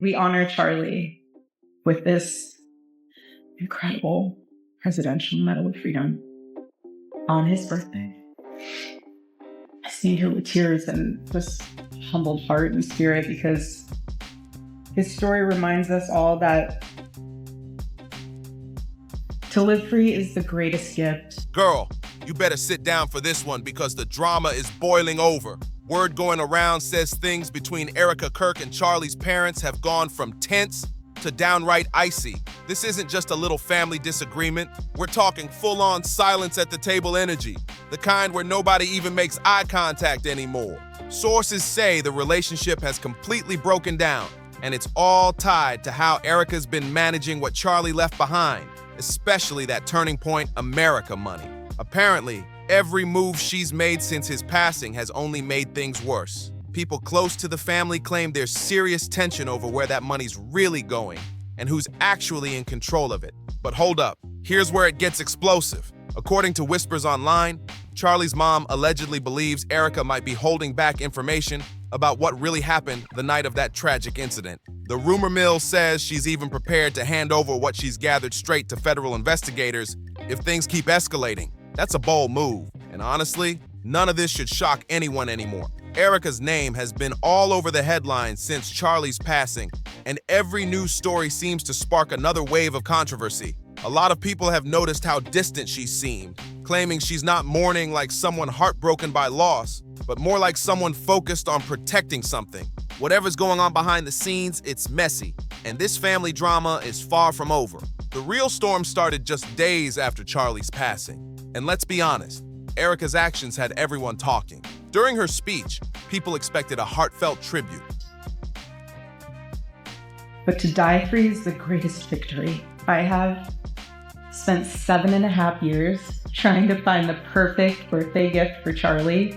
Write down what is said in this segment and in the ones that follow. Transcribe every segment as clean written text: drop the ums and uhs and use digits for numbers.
we honor Charlie with this incredible Presidential Medal of Freedom on his birthday. I see here with tears and just humbled heart and spirit, because his story reminds us all that to live free is the greatest gift. Girl, you better sit down for this one because the drama is boiling over. Word going around says things between Erika Kirk and Charlie's parents have gone from tense to downright icy. This isn't just a little family disagreement. We're talking full-on silence at the table energy, the kind where nobody even makes eye contact anymore. Sources say the relationship has completely broken down, and it's all tied to how Erika's been managing what Charlie left behind, especially that Turning Point America money. Apparently, every move she's made since his passing has only made things worse. People close to the family claim there's serious tension over where that money's really going and who's actually in control of it. But hold up, here's where it gets explosive. According to whispers online, Charlie's mom allegedly believes Erika might be holding back information about what really happened the night of that tragic incident. The rumor mill says she's even prepared to hand over what she's gathered straight to federal investigators if things keep escalating. That's a bold move, and honestly, none of this should shock anyone anymore. Erika's name has been all over the headlines since Charlie's passing, and every news story seems to spark another wave of controversy. A lot of people have noticed how distant she seemed, claiming she's not mourning like someone heartbroken by loss, but more like someone focused on protecting something. Whatever's going on behind the scenes, it's messy, and this family drama is far from over. The real storm started just days after Charlie's passing. And let's be honest, Erika's actions had everyone talking. During her speech, people expected a heartfelt tribute. But to die free is the greatest victory. I have spent 7.5 years trying to find the perfect birthday gift for Charlie,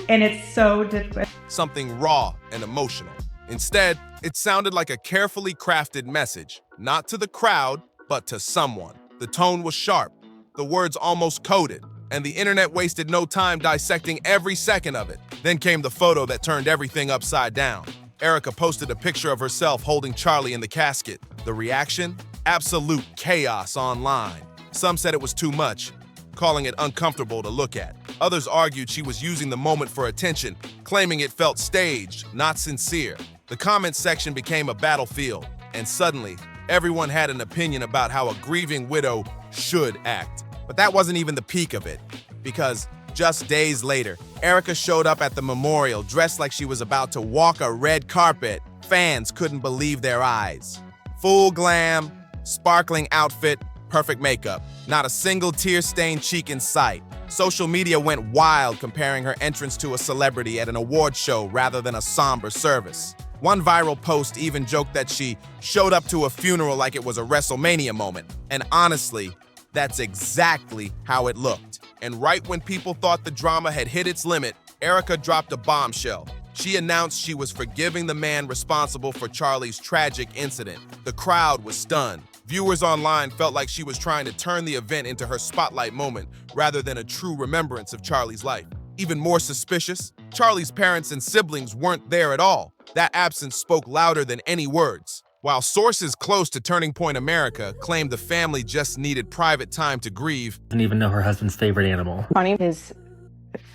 and it's so difficult. Something raw and emotional. Instead, it sounded like a carefully crafted message, not to the crowd, but to someone. The tone was sharp, the words almost coded, and the internet wasted no time dissecting every second of it. Then came the photo that turned everything upside down. Erika posted a picture of herself holding Charlie in the casket. The reaction? Absolute chaos online. Some said it was too much, calling it uncomfortable to look at. Others argued she was using the moment for attention, claiming it felt staged, not sincere. The comments section became a battlefield, and suddenly, everyone had an opinion about how a grieving widow should act. But that wasn't even the peak of it, because just days later, Erika showed up at the memorial dressed like she was about to walk a red carpet. Fans couldn't believe their eyes. Full glam, sparkling outfit, perfect makeup. Not a single tear-stained cheek in sight. Social media went wild comparing her entrance to a celebrity at an award show rather than a somber service. One viral post even joked that she showed up to a funeral like it was a WrestleMania moment. And honestly, that's exactly how it looked. And right when people thought the drama had hit its limit, Erika dropped a bombshell. She announced she was forgiving the man responsible for Charlie's tragic incident. The crowd was stunned. Viewers online felt like she was trying to turn the event into her spotlight moment rather than a true remembrance of Charlie's life. Even more suspicious, Charlie's parents and siblings weren't there at all. That absence spoke louder than any words. While sources close to Turning Point America claimed the family just needed private time to grieve. I didn't even know her husband's favorite animal. Funny, his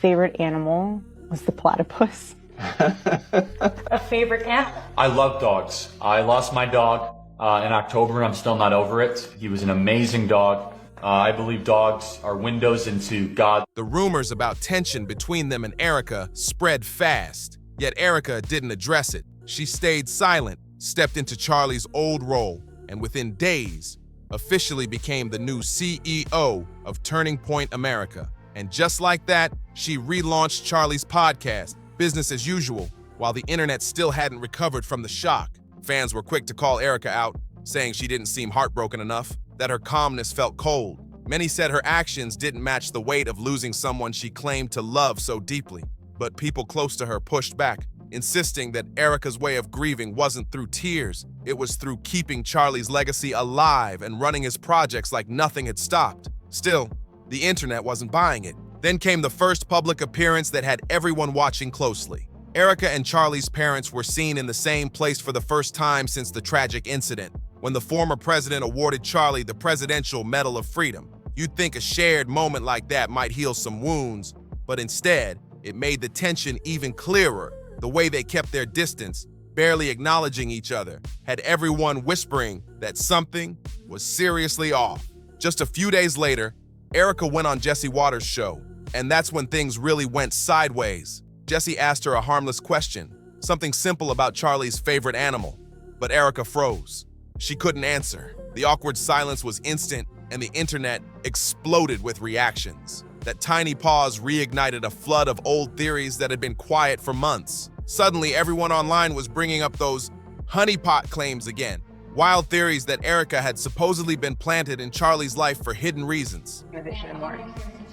favorite animal was the platypus. A favorite animal? I love dogs. I lost my dog in October and I'm still not over it. He was an amazing dog. I believe dogs are windows into God. The rumors about tension between them and Erika spread fast, yet Erika didn't address it. She stayed silent, stepped into Charlie's old role, and within days, officially became the new CEO of Turning Point America. And just like that, she relaunched Charlie's podcast, Business as Usual, while the internet still hadn't recovered from the shock. Fans were quick to call Erika out, saying she didn't seem heartbroken enough, that her calmness felt cold. Many said her actions didn't match the weight of losing someone she claimed to love so deeply. But people close to her pushed back, insisting that Erika's way of grieving wasn't through tears, it was through keeping Charlie's legacy alive and running his projects like nothing had stopped. Still, the internet wasn't buying it. Then came the first public appearance that had everyone watching closely. Erika and Charlie's parents were seen in the same place for the first time since the tragic incident, when the former president awarded Charlie the Presidential Medal of Freedom. You'd think a shared moment like that might heal some wounds, but instead, it made the tension even clearer. The way they kept their distance, barely acknowledging each other, had everyone whispering that something was seriously off. Just a few days later, Erika went on Jesse Waters' show, and that's when things really went sideways. Jesse asked her a harmless question, something simple about Charlie's favorite animal, but Erika froze. She couldn't answer. The awkward silence was instant, and the internet exploded with reactions. That tiny pause reignited a flood of old theories that had been quiet for months. Suddenly, everyone online was bringing up those honeypot claims again, wild theories that Erika had supposedly been planted in Charlie's life for hidden reasons.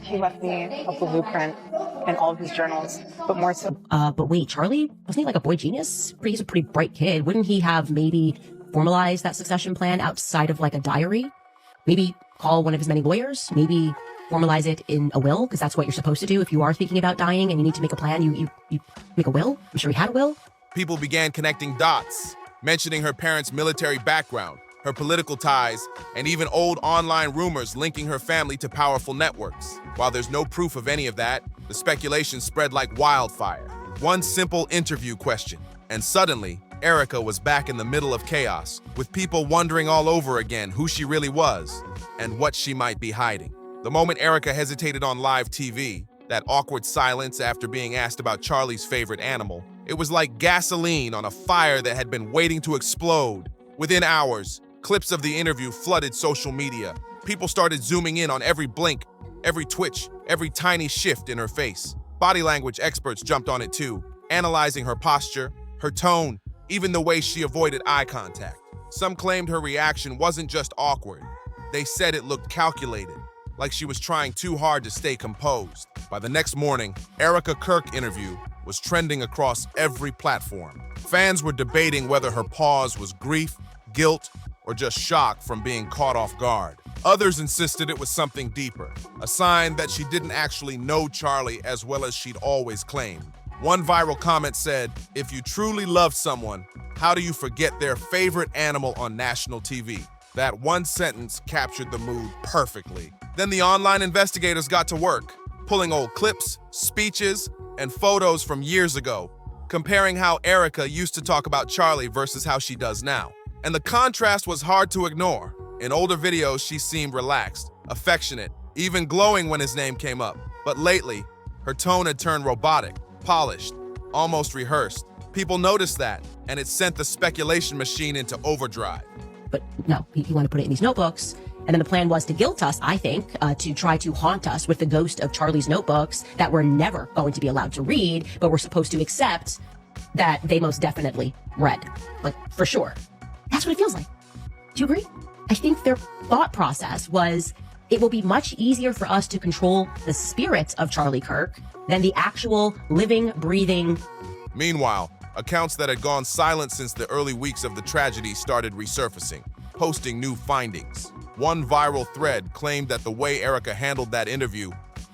He left me a blueprint and all of his journals, but more so. But wait, Charlie, wasn't he like a boy genius? He's a pretty bright kid. Wouldn't he have maybe formalized that succession plan outside of like a diary? Maybe call one of his many lawyers? Maybe formalize it in a will? Because that's what you're supposed to do if you are thinking about dying and you need to make a plan. You make a will? I'm sure he had a will. People began connecting dots, mentioning her parents' military background, her political ties, and even old online rumors linking her family to powerful networks. While there's no proof of any of that, the speculation spread like wildfire. One simple interview question, and suddenly, Erika was back in the middle of chaos, with people wondering all over again who she really was and what she might be hiding. The moment Erika hesitated on live TV, that awkward silence after being asked about Charlie's favorite animal, it was like gasoline on a fire that had been waiting to explode. Within hours, clips of the interview flooded social media. People started zooming in on every blink, every twitch, every tiny shift in her face. Body language experts jumped on it too, analyzing her posture, her tone, even the way she avoided eye contact. Some claimed her reaction wasn't just awkward. They said it looked calculated, like she was trying too hard to stay composed. By the next morning, Erika Kirk interview was trending across every platform. Fans were debating whether her pause was grief, guilt, or just shock from being caught off guard. Others insisted it was something deeper, a sign that she didn't actually know Charlie as well as she'd always claimed. One viral comment said, "If you truly love someone, how do you forget their favorite animal on national TV?" That one sentence captured the mood perfectly. Then the online investigators got to work, pulling old clips, speeches, and photos from years ago, comparing how Erika used to talk about Charlie versus how she does now. And the contrast was hard to ignore. In older videos, she seemed relaxed, affectionate, even glowing when his name came up. But lately, her tone had turned robotic, polished, almost rehearsed. People noticed that, and it sent the speculation machine into overdrive. But no, he wanted to put it in these notebooks. And then the plan was to guilt us, I think, to try to haunt us with the ghost of Charlie's notebooks that we're never going to be allowed to read, but we're supposed to accept that they most definitely read. Like, for sure. That's what it feels like. Do you agree? I think their thought process was, it will be much easier for us to control the spirit of Charlie Kirk than the actual living, breathing. Meanwhile, accounts that had gone silent since the early weeks of the tragedy started resurfacing, posting new findings. One viral thread claimed that the way Erika handled that interview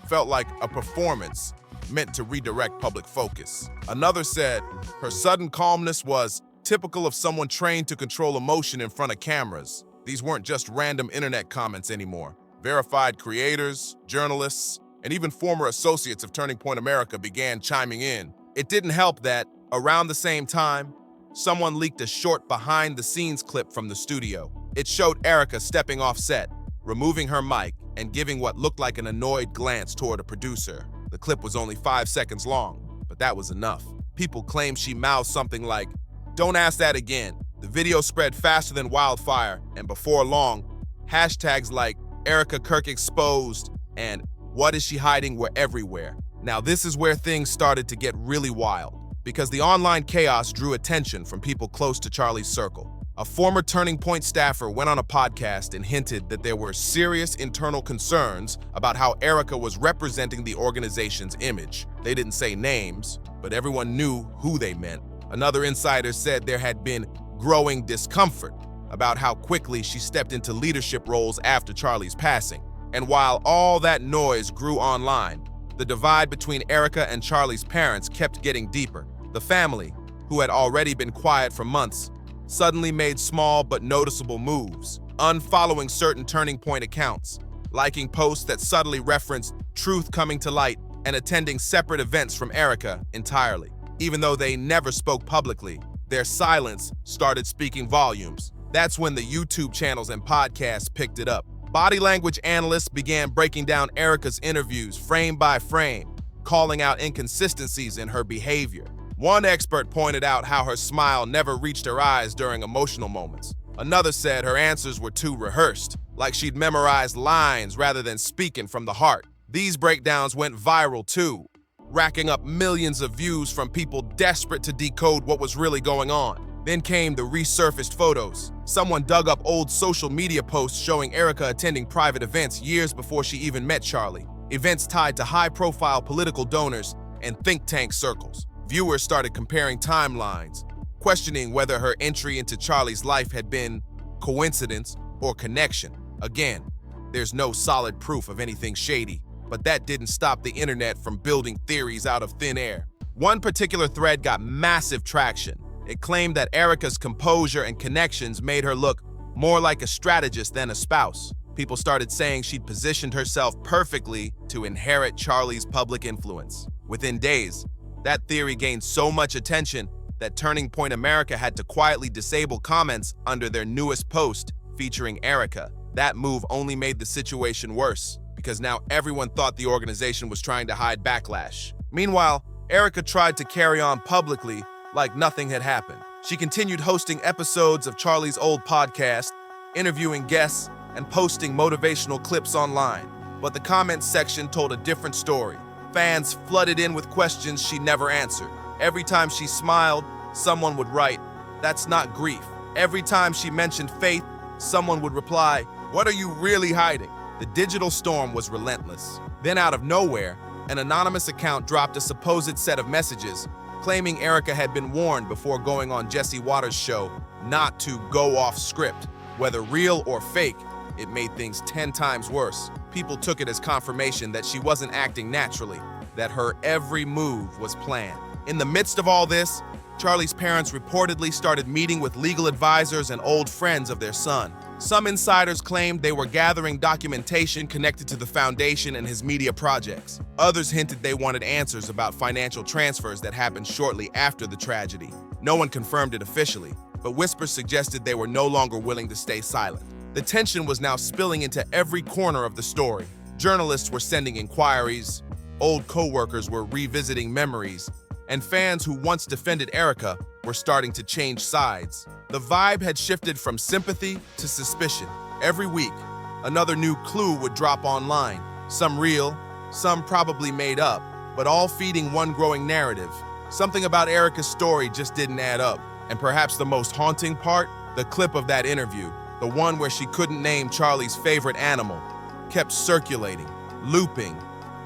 felt like a performance meant to redirect public focus. Another said her sudden calmness was typical of someone trained to control emotion in front of cameras. These weren't just random internet comments anymore. Verified creators, journalists, and even former associates of Turning Point America began chiming in. It didn't help that, around the same time, someone leaked a short behind-the-scenes clip from the studio. It showed Erika stepping off set, removing her mic, and giving what looked like an annoyed glance toward a producer. The clip was only 5 seconds long, but that was enough. People claimed she mouthed something like, "Don't ask that again." The video spread faster than wildfire, and before long, hashtags like Erika Kirk exposed and "What is she hiding?" were everywhere. Now this is where things started to get really wild, because the online chaos drew attention from people close to Charlie's circle. A former Turning Point staffer went on a podcast and hinted that there were serious internal concerns about how Erika was representing the organization's image. They didn't say names, but everyone knew who they meant. Another insider said there had been growing discomfort about how quickly she stepped into leadership roles after Charlie's passing. And while all that noise grew online, the divide between Erika and Charlie's parents kept getting deeper. The family, who had already been quiet for months, suddenly made small but noticeable moves, unfollowing certain turning point accounts, liking posts that subtly referenced truth coming to light, and attending separate events from Erika entirely. Even though they never spoke publicly, their silence started speaking volumes. That's when the YouTube channels and podcasts picked it up. Body language analysts began breaking down Erika's interviews frame by frame, calling out inconsistencies in her behavior. One expert pointed out how her smile never reached her eyes during emotional moments. Another said her answers were too rehearsed, like she'd memorized lines rather than speaking from the heart. These breakdowns went viral too, racking up millions of views from people desperate to decode what was really going on. Then came the resurfaced photos. Someone dug up old social media posts showing Erika attending private events years before she even met Charlie. Events tied to high-profile political donors and think tank circles. Viewers started comparing timelines, questioning whether her entry into Charlie's life had been coincidence or connection. Again, there's no solid proof of anything shady, but that didn't stop the internet from building theories out of thin air. One particular thread got massive traction. It claimed that Erika's composure and connections made her look more like a strategist than a spouse. People started saying she'd positioned herself perfectly to inherit Charlie's public influence. Within days, that theory gained so much attention that Turning Point America had to quietly disable comments under their newest post featuring Erika. That move only made the situation worse, because now everyone thought the organization was trying to hide backlash. Meanwhile, Erika tried to carry on publicly like nothing had happened. She continued hosting episodes of Charlie's old podcast, interviewing guests, and posting motivational clips online. But the comments section told a different story. Fans flooded in with questions she never answered. Every time she smiled, someone would write, "That's not grief." Every time she mentioned faith, someone would reply, "What are you really hiding?" The digital storm was relentless. Then out of nowhere, an anonymous account dropped a supposed set of messages claiming Erika had been warned before going on Jesse Waters' show not to go off script. Whether real or fake, it made things 10 times worse. People took it as confirmation that she wasn't acting naturally, that her every move was planned. In the midst of all this, Charlie's parents reportedly started meeting with legal advisors and old friends of their son. Some insiders claimed they were gathering documentation connected to the foundation and his media projects. Others hinted they wanted answers about financial transfers that happened shortly after the tragedy. No one confirmed it officially, but whispers suggested they were no longer willing to stay silent. The tension was now spilling into every corner of the story. Journalists were sending inquiries, old co-workers were revisiting memories, and fans who once defended Erika were starting to change sides. The vibe had shifted from sympathy to suspicion. Every week, another new clue would drop online, some real, some probably made up, but all feeding one growing narrative. Something about Erika's story just didn't add up. And perhaps the most haunting part, the clip of that interview, the one where she couldn't name Charlie's favorite animal, kept circulating, looping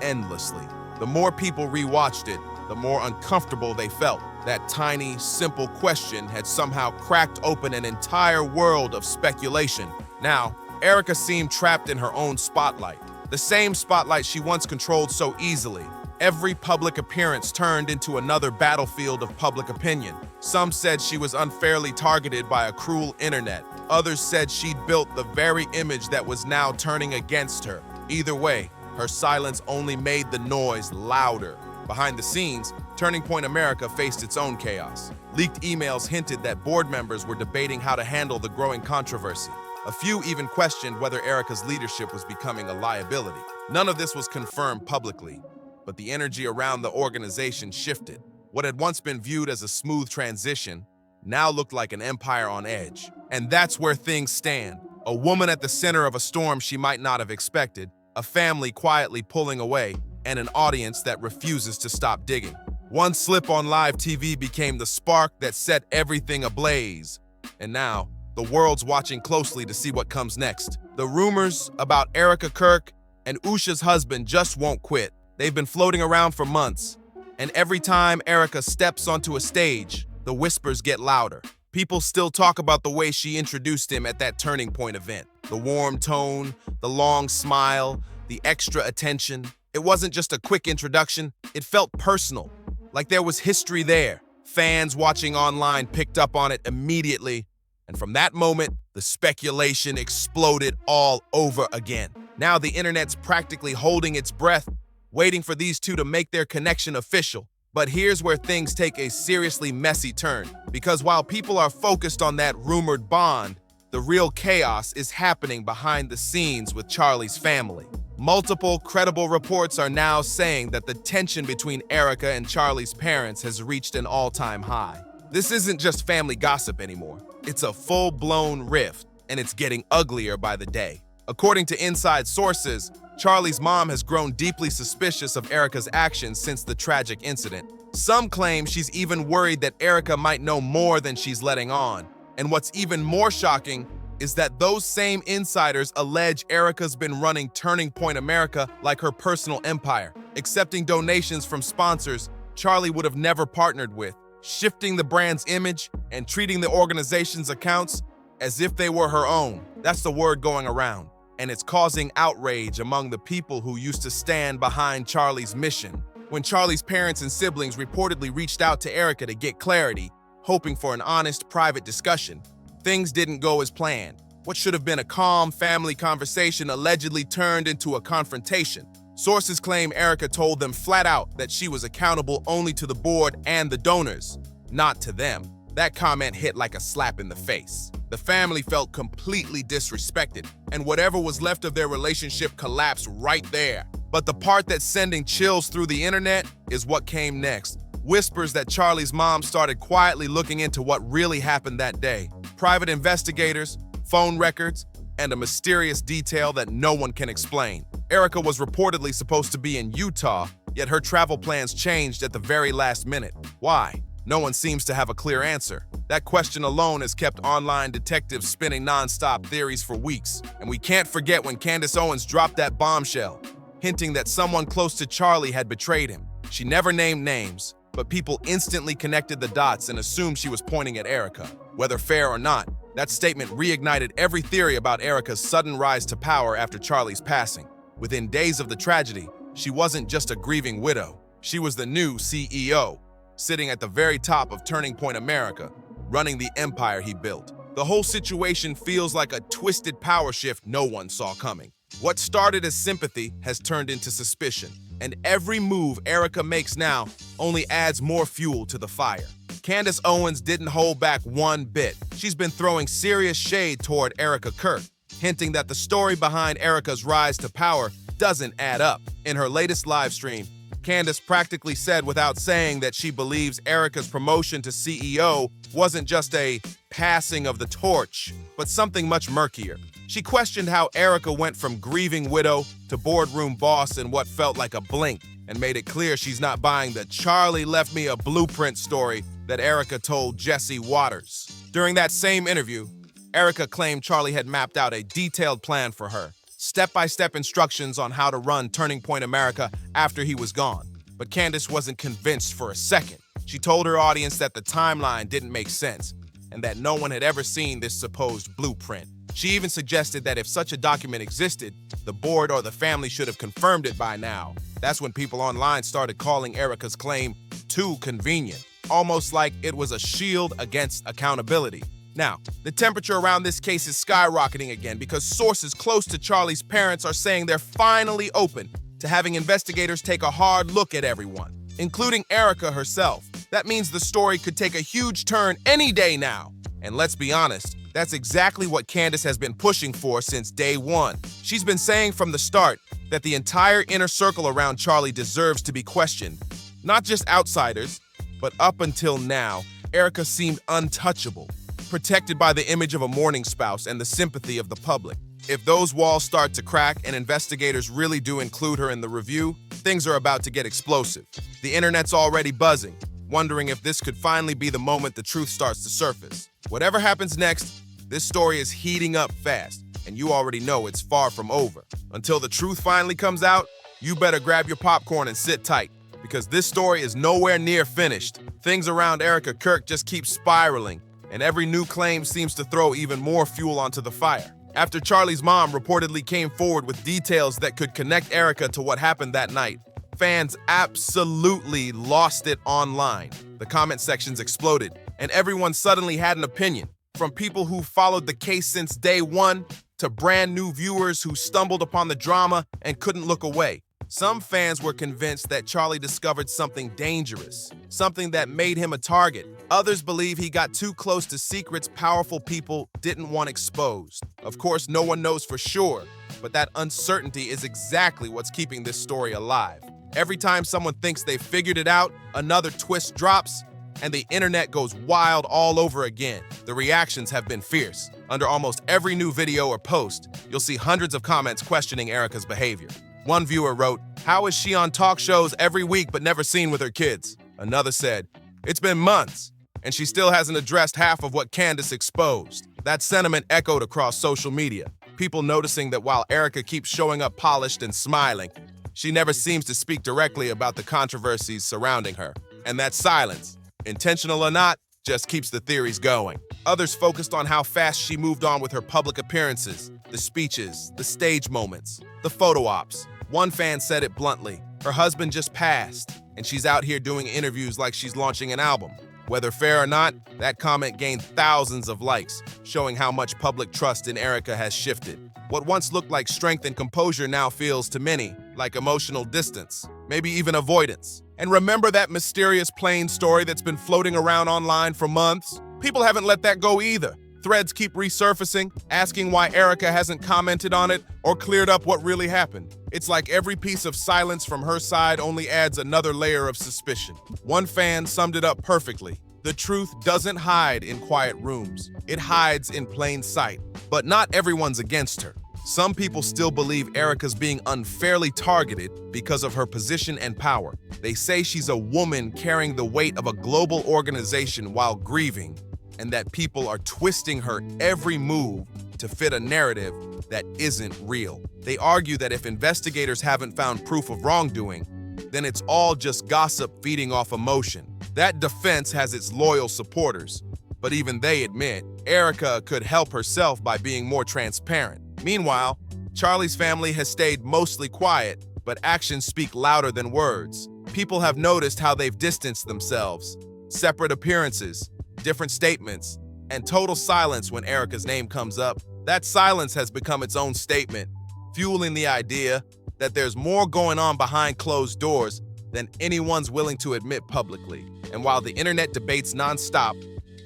endlessly. The more people rewatched it, the more uncomfortable they felt. That tiny, simple question had somehow cracked open an entire world of speculation. Now, Erika seemed trapped in her own spotlight, the same spotlight she once controlled so easily. Every public appearance turned into another battlefield of public opinion. Some said she was unfairly targeted by a cruel internet. Others said she'd built the very image that was now turning against her. Either way, her silence only made the noise louder. Behind the scenes, Turning Point America faced its own chaos. Leaked emails hinted that board members were debating how to handle the growing controversy. A few even questioned whether Erika's leadership was becoming a liability. None of this was confirmed publicly, but the energy around the organization shifted. What had once been viewed as a smooth transition now looked like an empire on edge. And that's where things stand. A woman at the center of a storm she might not have expected, a family quietly pulling away, and an audience that refuses to stop digging. One slip on live TV became the spark that set everything ablaze. And now, the world's watching closely to see what comes next. The rumors about Erika Kirk and Usha's husband just won't quit. They've been floating around for months, and every time Erika steps onto a stage, the whispers get louder. People still talk about the way she introduced him at that Turning Point event. The warm tone, the long smile, the extra attention. It wasn't just a quick introduction, it felt personal, like there was history there. Fans watching online picked up on it immediately, and from that moment, the speculation exploded all over again. Now the internet's practically holding its breath, waiting for these two to make their connection official. But here's where things take a seriously messy turn, because while people are focused on that rumored bond, the real chaos is happening behind the scenes with Charlie's family. Multiple credible reports are now saying that the tension between Erika and Charlie's parents has reached an all-time high. This isn't just family gossip anymore. It's a full-blown rift, and it's getting uglier by the day. According to inside sources, Charlie's mom has grown deeply suspicious of Erika's actions since the tragic incident. Some claim she's even worried that Erika might know more than she's letting on. And what's even more shocking is that those same insiders allege Erika's been running Turning Point America like her personal empire, accepting donations from sponsors Charlie would have never partnered with, shifting the brand's image and treating the organization's accounts as if they were her own. That's the word going around, and it's causing outrage among the people who used to stand behind Charlie's mission. When Charlie's parents and siblings reportedly reached out to Erika to get clarity, hoping for an honest, private discussion, things didn't go as planned. What should have been a calm family conversation allegedly turned into a confrontation. Sources claim Erika told them flat out that she was accountable only to the board and the donors, not to them. That comment hit like a slap in the face. The family felt completely disrespected, and whatever was left of their relationship collapsed right there. But the part that's sending chills through the internet is what came next. Whispers that Charlie's mom started quietly looking into what really happened that day. Private investigators, phone records, and a mysterious detail that no one can explain. Erika was reportedly supposed to be in Utah, yet her travel plans changed at the very last minute. Why? No one seems to have a clear answer. That question alone has kept online detectives spinning non-stop theories for weeks. And we can't forget when Candace Owens dropped that bombshell, hinting that someone close to Charlie had betrayed him. She never named names, but people instantly connected the dots and assumed she was pointing at Erika. Whether fair or not, that statement reignited every theory about Erika's sudden rise to power after Charlie's passing. Within days of the tragedy, she wasn't just a grieving widow. She was the new CEO, sitting at the very top of Turning Point America, running the empire he built. The whole situation feels like a twisted power shift no one saw coming. What started as sympathy has turned into suspicion, and every move Erika makes now only adds more fuel to the fire. Candace Owens didn't hold back one bit. She's been throwing serious shade toward Erika Kirk, hinting that the story behind Erika's rise to power doesn't add up. In her latest live stream, Candace practically said without saying that she believes Erika's promotion to CEO wasn't just a passing of the torch, but something much murkier. She questioned how Erika went from grieving widow to boardroom boss in what felt like a blink, and made it clear she's not buying the "Charlie left me a blueprint" story that Erika told Jesse Waters. During that same interview, Erika claimed Charlie had mapped out a detailed plan for her, step-by-step instructions on how to run Turning Point America after he was gone. But Candace wasn't convinced for a second. She told her audience that the timeline didn't make sense, and that no one had ever seen this supposed blueprint. She even suggested that if such a document existed, the board or the family should have confirmed it by now. That's when people online started calling Erika's claim too convenient, almost like it was a shield against accountability. Now, the temperature around this case is skyrocketing again because sources close to Charlie's parents are saying they're finally open to having investigators take a hard look at everyone, including Erika herself. That means the story could take a huge turn any day now. And let's be honest, that's exactly what Candace has been pushing for since day one. She's been saying from the start that the entire inner circle around Charlie deserves to be questioned. Not just outsiders, but up until now, Erika seemed untouchable, protected by the image of a mourning spouse and the sympathy of the public. If those walls start to crack and investigators really do include her in the review, things are about to get explosive. The internet's already buzzing, wondering if this could finally be the moment the truth starts to surface. Whatever happens next, this story is heating up fast, and you already know it's far from over. Until the truth finally comes out, you better grab your popcorn and sit tight, because this story is nowhere near finished. Things around Erika Kirk just keep spiraling, and every new claim seems to throw even more fuel onto the fire. After Charlie's mom reportedly came forward with details that could connect Erika to what happened that night, Fans absolutely lost it online. The comment sections exploded, and everyone suddenly had an opinion. From people who followed the case since day one, to brand new viewers who stumbled upon the drama and couldn't look away. Some fans were convinced that Charlie discovered something dangerous, something that made him a target. Others believe he got too close to secrets powerful people didn't want exposed. Of course, no one knows for sure, but that uncertainty is exactly what's keeping this story alive. Every time someone thinks they've figured it out, another twist drops, and the internet goes wild all over again. The reactions have been fierce. Under almost every new video or post, you'll see hundreds of comments questioning Erika's behavior. One viewer wrote, "How is she on talk shows every week but never seen with her kids?" Another said, "It's been months, and she still hasn't addressed half of what Candace exposed." That sentiment echoed across social media, people noticing that while Erika keeps showing up polished and smiling, she never seems to speak directly about the controversies surrounding her. And that silence, intentional or not, just keeps the theories going. Others focused on how fast she moved on with her public appearances, the speeches, the stage moments, the photo ops. One fan said it bluntly, her husband just passed, and she's out here doing interviews like she's launching an album. Whether fair or not, that comment gained thousands of likes, showing how much public trust in Erika has shifted. What once looked like strength and composure now feels, to many, like emotional distance, maybe even avoidance. And remember that mysterious plane story that's been floating around online for months? People haven't let that go either. Threads keep resurfacing, asking why Erika hasn't commented on it or cleared up what really happened. It's like every piece of silence from her side only adds another layer of suspicion. One fan summed it up perfectly. The truth doesn't hide in quiet rooms. It hides in plain sight. But not everyone's against her. Some people still believe Erika's being unfairly targeted because of her position and power. They say she's a woman carrying the weight of a global organization while grieving, and that people are twisting her every move to fit a narrative that isn't real. They argue that if investigators haven't found proof of wrongdoing, then it's all just gossip feeding off emotion. That defense has its loyal supporters, but even they admit Erika could help herself by being more transparent. Meanwhile, Charlie's family has stayed mostly quiet, but actions speak louder than words. People have noticed how they've distanced themselves. Separate appearances, different statements, and total silence when Erika's name comes up. That silence has become its own statement, fueling the idea that there's more going on behind closed doors than anyone's willing to admit publicly. And while the internet debates nonstop,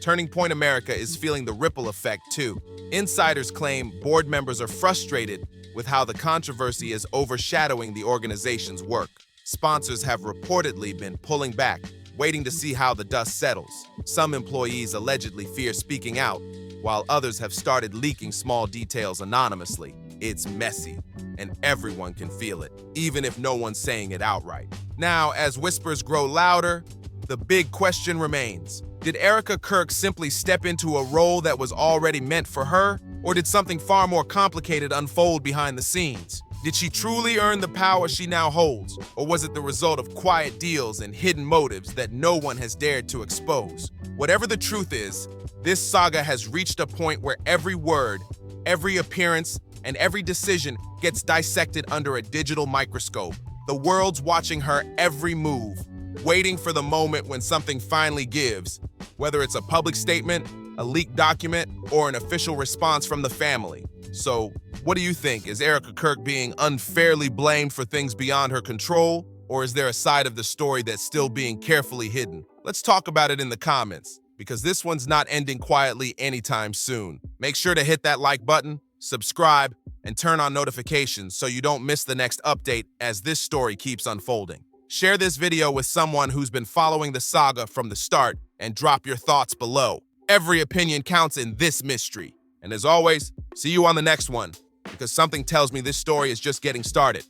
Turning Point America is feeling the ripple effect too. Insiders claim board members are frustrated with how the controversy is overshadowing the organization's work. Sponsors have reportedly been pulling back, waiting to see how the dust settles. Some employees allegedly fear speaking out, while others have started leaking small details anonymously. It's messy, and everyone can feel it, even if no one's saying it outright. Now, as whispers grow louder, the big question remains. Did Erika Kirk simply step into a role that was already meant for her, or did something far more complicated unfold behind the scenes? Did she truly earn the power she now holds, or was it the result of quiet deals and hidden motives that no one has dared to expose? Whatever the truth is, this saga has reached a point where every word, every appearance, and every decision gets dissected under a digital microscope. The world's watching her every move, waiting for the moment when something finally gives, whether it's a public statement, a leaked document, or an official response from the family. So, what do you think? Is Erika Kirk being unfairly blamed for things beyond her control, or is there a side of the story that's still being carefully hidden? Let's talk about it in the comments, because this one's not ending quietly anytime soon. Make sure to hit that like button, subscribe, and turn on notifications so you don't miss the next update as this story keeps unfolding. Share this video with someone who's been following the saga from the start and drop your thoughts below. Every opinion counts in this mystery. And as always, see you on the next one, because something tells me this story is just getting started.